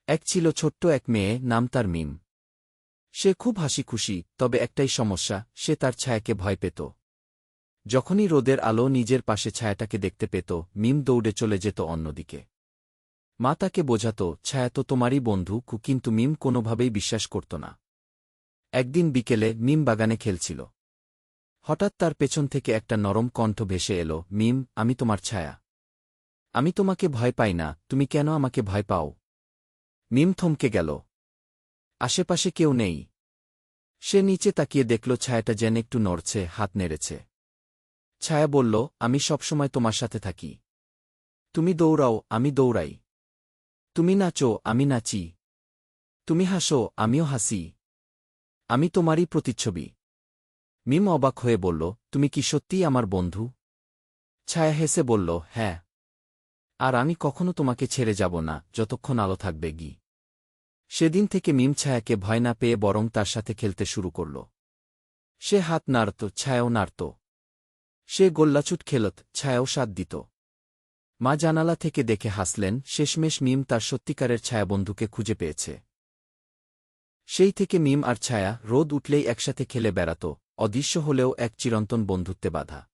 এক ছিল ছোট্ট এক মেয়ে, নাম তার মিম। সে খুব হাসিখুশি, তবে একটাই সমস্যা, সে তার ছায়াকে ভয় পেত। যখনই রোদের আলো নিজের পাশে ছায়াটাকে দেখতে পেত, মিম দৌড়ে চলে যেত অন্যদিকে। মা তাকে বোঝাত, ছায়া তো তোমারই বন্ধু, কিন্তু মিম কোনোভাবেই বিশ্বাস করত না। একদিন বিকেলে মিম বাগানে খেলছিল। হঠাৎ তার পেছন থেকে একটা নরম কণ্ঠ ভেসে এল, মিম, আমি তোমার ছায়া। আমি তোমাকে ভয় পাই না, তুমি কেন আমাকে ভয় পাও? মিম থমকে গেল। আশেপাশে কেউ নেই। সে নিচে তাকিয়ে দেখল ছায়াটা যেন একটু নড়ছে, হাত নেড়েছে। ছায়া বলল, আমি সবসময় তোমার সাথে থাকি। তুমি দৌড়াও, আমি দৌড়াই। তুমি নাচো, আমি নাচি। তুমি হাসো, আমিও হাসি। আমি তোমারই প্রতিচ্ছবি। মিম অবাক হয়ে বলল, তুমি কি সত্যিই আমার বন্ধু? ছায়া হেসে বলল, হ্যাঁ। আর আমি কখনো তোমাকে ছেড়ে যাব না, যতক্ষণ আলো থাকবে। সেদিন থেকে মিম ছায়াকে ভয় না পেয়ে বরং তার সাথে খেলতে শুরু করল। সে হাত নাড়ত, ছায়াও নাড়ত। সে গোল্লাছুট খেলত, ছায়াও সাথ দিত। মা জানালা থেকে দেখে হাসলেন, শেষমেশ মিম তার সত্যিকারের ছায়াবন্ধুকে খুঁজে পেয়েছে। সেই থেকে মিম আর ছায়া রোদ উঠলেই একসাথে খেলে বেড়াত, অদৃশ্য হলেও এক চিরন্তন বন্ধুত্বে বাঁধা।